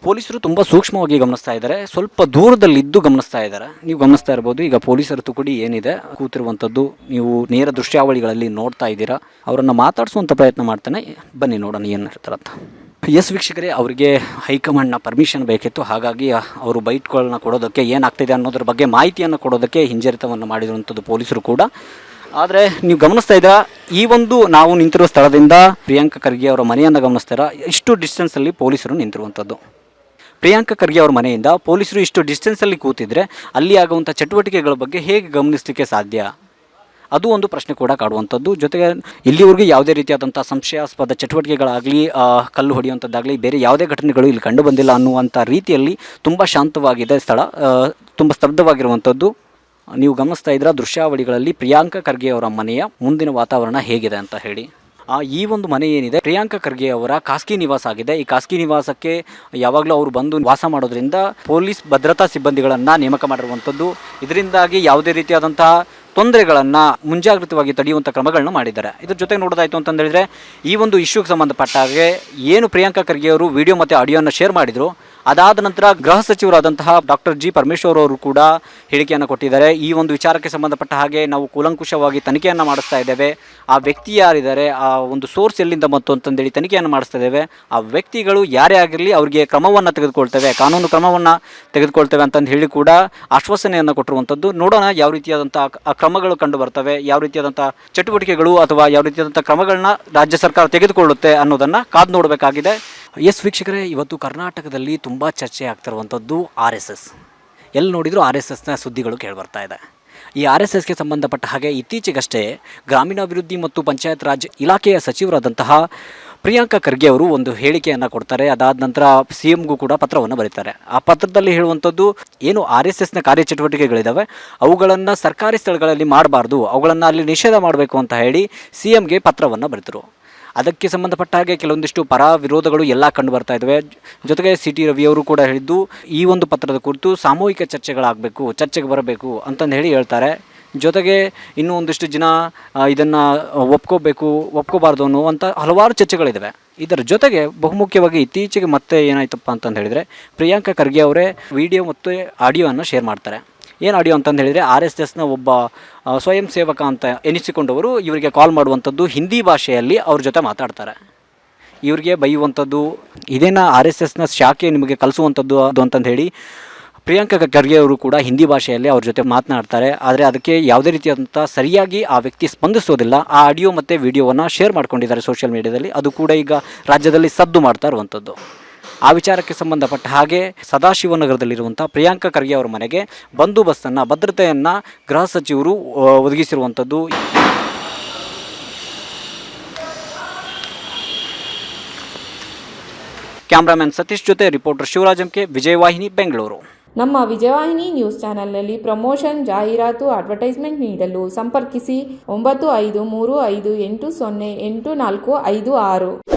ಪೊಲೀಸರು ತುಂಬ ಸೂಕ್ಷ್ಮವಾಗಿ ಗಮನಿಸ್ತಾ ಇದ್ದಾರೆ, ಸ್ವಲ್ಪ ದೂರದಲ್ಲಿದ್ದು ಗಮನಿಸ್ತಾ ಇದ್ದಾರೆ. ನೀವು ಗಮನಿಸ್ತಾ ಇರ್ಬೋದು, ಈಗ ಪೊಲೀಸರ ತುಕಡಿ ಏನಿದೆ ಕೂತಿರುವಂಥದ್ದು ನೀವು ನೇರ ದೃಶ್ಯಾವಳಿಗಳಲ್ಲಿ ನೋಡ್ತಾ ಇದ್ದೀರಾ. ಅವರನ್ನು ಮಾತಾಡಿಸುವಂಥ ಪ್ರಯತ್ನ ಮಾಡ್ತಾನೆ, ಬನ್ನಿ ನೋಡೋಣ ಏನು ಹೇಳ್ತಾರಂತ. ಎಸ್ ವೀಕ್ಷಕರೇ, ಅವರಿಗೆ ಹೈಕಮಾಂಡ್ನ ಪರ್ಮಿಷನ್ ಬೇಕಿತ್ತು, ಹಾಗಾಗಿ ಅವರು ಬೈಟ್ಗಳನ್ನ ಕೊಡೋದಕ್ಕೆ ಏನಾಗ್ತಿದೆ ಅನ್ನೋದ್ರ ಬಗ್ಗೆ ಮಾಹಿತಿಯನ್ನು ಕೊಡೋದಕ್ಕೆ ಹಿಂಜರಿತವನ್ನು ಮಾಡಿರುವಂಥದ್ದು ಪೊಲೀಸರು ಕೂಡ. ಆದರೆ ನೀವು ಗಮನಿಸ್ತಾ ಇದ್ದೀರಾ, ಈ ಒಂದು ನಾವು ನಿಂತಿರುವ ಸ್ಥಳದಿಂದ ಪ್ರಿಯಾಂಕ ಖರ್ಗೆ ಅವರ ಮನೆಯನ್ನು ಗಮನಿಸ್ತಾರ. ಇಷ್ಟು ಡಿಸ್ಟೆನ್ಸಲ್ಲಿ ಪೊಲೀಸರು ನಿಂತಿರುವಂಥದ್ದು. ಪ್ರಿಯಾಂಕ ಖರ್ಗೆ ಅವರ ಮನೆಯಿಂದ ಪೊಲೀಸರು ಇಷ್ಟು ಡಿಸ್ಟೆನ್ಸಲ್ಲಿ ಕೂತಿದ್ರೆ ಅಲ್ಲಿ ಆಗುವಂಥ ಚಟುವಟಿಕೆಗಳ ಬಗ್ಗೆ ಹೇಗೆ ಗಮನಿಸಲಿಕ್ಕೆ ಸಾಧ್ಯ? ಅದು ಒಂದು ಪ್ರಶ್ನೆ ಕೂಡ ಕಾಡುವಂಥದ್ದು. ಜೊತೆಗೆ ಇಲ್ಲಿವರೆಗೂ ಯಾವುದೇ ರೀತಿಯಾದಂಥ ಸಂಶಯಾಸ್ಪದ ಚಟುವಟಿಕೆಗಳಾಗಲಿ, ಕಲ್ಲು ಹೊಡೆಯುವಂಥದ್ದಾಗಲಿ, ಬೇರೆ ಯಾವುದೇ ಘಟನೆಗಳು ಇಲ್ಲಿ ಕಂಡು ಬಂದಿಲ್ಲ ಅನ್ನುವಂಥ ರೀತಿಯಲ್ಲಿ ತುಂಬ ಶಾಂತವಾಗಿದೆ ಸ್ಥಳ, ತುಂಬ ಸ್ತಬ್ಧವಾಗಿರುವಂಥದ್ದು. ನೀವು ಗಮನಿಸ್ತಾ ಇದ್ದೀರಾ ದೃಶ್ಯಾವಳಿಗಳಲ್ಲಿ ಪ್ರಿಯಾಂಕ ಖರ್ಗೆ ಅವರ ಮನೆಯ ಮುಂದಿನ ವಾತಾವರಣ ಹೇಗಿದೆ ಅಂತ ಹೇಳಿ. ಈ ಒಂದು ಮನೆ ಏನಿದೆ ಪ್ರಿಯಾಂಕ ಖರ್ಗೆ ಅವರ ಖಾಸಗಿ ನಿವಾಸ ಆಗಿದೆ. ಈ ಖಾಸಗಿ ನಿವಾಸಕ್ಕೆ ಯಾವಾಗಲೂ ಅವರು ಬಂದು ವಾಸ ಮಾಡೋದ್ರಿಂದ ಪೊಲೀಸ್ ಭದ್ರತಾ ಸಿಬ್ಬಂದಿಗಳನ್ನು ನೇಮಕ ಮಾಡಿರುವಂಥದ್ದು. ಇದರಿಂದಾಗಿ ಯಾವುದೇ ರೀತಿಯಾದಂತಹ ತೊಂದರೆಗಳನ್ನು ಮುಂಜಾಗ್ರತವಾಗಿ ತಡೆಯುವಂಥ ಕ್ರಮಗಳನ್ನ ಮಾಡಿದ್ದಾರೆ. ಇದ್ರ ಜೊತೆಗೆ ನೋಡೋದಾಯಿತು ಅಂತಂದೇಳಿದರೆ, ಈ ಒಂದು ಇಶ್ಯೂಗೆ ಸಂಬಂಧಪಟ್ಟ ಹಾಗೆ ಏನು ಪ್ರಿಯಾಂಕ ಖರ್ಗೆ ಅವರು ವಿಡಿಯೋ ಮತ್ತು ಆಡಿಯೋನ ಶೇರ್ ಮಾಡಿದರು, ಅದಾದ ನಂತರ ಗೃಹ ಸಚಿವರಾದಂತಹ ಡಾಕ್ಟರ್ ಜಿ ಪರಮೇಶ್ವರ್ ಅವರು ಕೂಡ ಹೇಳಿಕೆಯನ್ನು ಕೊಟ್ಟಿದ್ದಾರೆ. ಈ ಒಂದು ವಿಚಾರಕ್ಕೆ ಸಂಬಂಧಪಟ್ಟ ಹಾಗೆ ನಾವು ಕೂಲಂಕುಷವಾಗಿ ತನಿಖೆಯನ್ನು ಮಾಡಿಸ್ತಾ ಇದ್ದೇವೆ. ಆ ವ್ಯಕ್ತಿ ಯಾರಿದ್ದಾರೆ, ಆ ಒಂದು ಸೋರ್ಸ್ ಎಲ್ಲಿಂದ ಬಂತು ಅಂತಂದೇಳಿ ತನಿಖೆಯನ್ನು ಮಾಡಿಸ್ತಾ ಇದ್ದೇವೆ. ಆ ವ್ಯಕ್ತಿಗಳು ಯಾರೇ ಆಗಿರಲಿ ಅವರಿಗೆ ಕ್ರಮವನ್ನು ತೆಗೆದುಕೊಳ್ತೇವೆ, ಕಾನೂನು ಕ್ರಮವನ್ನು ತೆಗೆದುಕೊಳ್ತೇವೆ ಅಂತಂದು ಹೇಳಿ ಕೂಡ ಆಶ್ವಾಸನೆಯನ್ನು ಕೊಟ್ಟಿರುವಂಥದ್ದು. ನೋಡೋಣ ಯಾವ ರೀತಿಯಾದಂಥ ಕ್ರಮಗಳು ಕಂಡು ಬರ್ತವೆ, ಯಾವ ರೀತಿಯಾದಂಥ ಚಟುವಟಿಕೆಗಳು ಅಥವಾ ಯಾವ ರೀತಿಯಾದಂಥ ಕ್ರಮಗಳನ್ನ ರಾಜ್ಯ ಸರ್ಕಾರ ತೆಗೆದುಕೊಳ್ಳುತ್ತೆ ಅನ್ನೋದನ್ನು ಕಾದು ನೋಡಬೇಕಾಗಿದೆ. ಎಸ್ ವೀಕ್ಷಕರೇ, ಇವತ್ತು ಕರ್ನಾಟಕದಲ್ಲಿ ತುಂಬ ಚರ್ಚೆ ಆಗ್ತಿರುವಂಥದ್ದು RSS. ಎಲ್ಲಿ ನೋಡಿದರೂ RSSನ ಸುದ್ದಿಗಳು ಕೇಳಿಬರ್ತಾ ಇದೆ. ಈ RSSಗೆ ಸಂಬಂಧಪಟ್ಟ ಹಾಗೆ ಇತ್ತೀಚೆಗಷ್ಟೇ ಗ್ರಾಮೀಣಾಭಿವೃದ್ಧಿ ಮತ್ತು ಪಂಚಾಯತ್ ರಾಜ್ ಇಲಾಖೆಯ ಸಚಿವರಾದಂತಹ ಪ್ರಿಯಾಂಕ ಖರ್ಗೆ ಅವರು ಒಂದು ಹೇಳಿಕೆಯನ್ನು ಕೊಡ್ತಾರೆ. ಅದಾದ ನಂತರ CMಗೂ ಕೂಡ ಪತ್ರವನ್ನು ಬರೀತಾರೆ. ಆ ಪತ್ರದಲ್ಲಿ ಹೇಳುವಂಥದ್ದು ಏನು RSSನ ಕಾರ್ಯಚಟುವಟಿಕೆಗಳಿದ್ದಾವೆ ಅವುಗಳನ್ನು ಸರ್ಕಾರಿ ಸ್ಥಳಗಳಲ್ಲಿ ಮಾಡಬಾರ್ದು, ಅವುಗಳನ್ನು ಅಲ್ಲಿ ನಿಷೇಧ ಮಾಡಬೇಕು ಅಂತ ಹೇಳಿ CMಗೆ ಪತ್ರವನ್ನು ಬರೆದರು. ಅದಕ್ಕೆ ಸಂಬಂಧಪಟ್ಟ ಹಾಗೆ ಕೆಲವೊಂದಿಷ್ಟು ಪರ ವಿರೋಧಗಳು ಎಲ್ಲ ಕಂಡು ಬರ್ತಾ ಇದ್ದಾವೆ. ಜೊತೆಗೆ CT ರವಿಯವರು ಕೂಡ ಹೇಳಿದ್ದು ಈ ಒಂದು ಪತ್ರದ ಕುರಿತು ಸಾಮೂಹಿಕ ಚರ್ಚೆಗೆ ಬರಬೇಕು ಅಂತಂದು ಹೇಳಿ ಹೇಳ್ತಾರೆ. ಜೊತೆಗೆ ಇನ್ನೂ ಒಂದಿಷ್ಟು ಜನ ಇದನ್ನು ಒಪ್ಕೋಬಾರ್ದು ಅನ್ನುವಂಥ ಹಲವಾರು ಚರ್ಚೆಗಳಿದ್ದಾವೆ. ಇದರ ಜೊತೆಗೆ ಬಹುಮುಖ್ಯವಾಗಿ ಇತ್ತೀಚೆಗೆ ಮತ್ತೆ ಏನಾಯ್ತಪ್ಪ ಅಂತಂದು ಹೇಳಿದರೆ, ಪ್ರಿಯಾಂಕ ಖರ್ಗೆ ಅವರೇ ವಿಡಿಯೋ ಮತ್ತು ಆಡಿಯೋವನ್ನು ಶೇರ್ ಮಾಡ್ತಾರೆ. ಏನು ಆಡಿಯೋ ಅಂತಂದು ಹೇಳಿದರೆ, RSSನ ಒಬ್ಬ ಸ್ವಯಂ ಸೇವಕ ಅಂತ ಎನಿಸಿಕೊಂಡವರು ಇವರಿಗೆ ಕಾಲ್ ಮಾಡುವಂಥದ್ದು ಹಿಂದಿ ಭಾಷೆಯಲ್ಲಿ ಅವ್ರ ಜೊತೆ ಮಾತಾಡ್ತಾರೆ. ಇವರಿಗೆ ಬೈಯುವಂಥದ್ದು, ಇದೇನ RSSನ ಶಾಖೆ ನಿಮಗೆ ಕಲಿಸುವಂಥದ್ದು ಅದು ಅಂತಂದು ಹೇಳಿ ಪ್ರಿಯಾಂಕ ಖರ್ಗೆ ಅವರು ಕೂಡ ಹಿಂದಿ ಭಾಷೆಯಲ್ಲಿ ಅವ್ರ ಜೊತೆ ಮಾತನಾಡ್ತಾರೆ. ಆದರೆ ಅದಕ್ಕೆ ಯಾವುದೇ ರೀತಿಯಾದಂಥ ಸರಿಯಾಗಿ ಆ ವ್ಯಕ್ತಿ ಸ್ಪಂದಿಸೋದಿಲ್ಲ. ಆ ಆಡಿಯೋ ಮತ್ತು ವಿಡಿಯೋವನ್ನು ಶೇರ್ ಮಾಡ್ಕೊಂಡಿದ್ದಾರೆ ಸೋಷಿಯಲ್ ಮೀಡಿಯಾದಲ್ಲಿ. ಅದು ಕೂಡ ಈಗ ರಾಜ್ಯದಲ್ಲಿ ಸದ್ದು ಮಾಡ್ತಾ ಇರುವಂಥದ್ದು. ಆ ವಿಚಾರಕ್ಕೆ ಸಂಬಂಧಪಟ್ಟ ಹಾಗೆ ಸದಾಶಿವನಗರದಲ್ಲಿರುವಂಥ ಪ್ರಿಯಾಂಕ ಖರ್ಗೆ ಅವರ ಮನೆಗೆ ಬಂದೋಬಸ್ತನ್ನು, ಭದ್ರತೆಯನ್ನು ಗೃಹ ಸಚಿವರು ಒದಗಿಸಿರುವಂಥದ್ದು. ಕ್ಯಾಮ್ರಾಮನ್ ಸತೀಶ್ ಜೊತೆ ರಿಪೋರ್ಟರ್ ಶಿವರಾಜ್ ಎಂಕೆ, ವಿಜಯವಾಹಿನಿ, ಬೆಂಗಳೂರು. ನಮ್ಮ ವಿಜಯವಾಹಿನಿ ನ್ಯೂಸ್ ಚಾನೆಲ್ನಲ್ಲಿ ಪ್ರಮೋಷನ್, ಜಾಹೀರಾತು, ಅಡ್ವರ್ಟೈಸ್ಮೆಂಟ್ ನೀಡಲು ಸಂಪರ್ಕಿಸಿ 9535808456.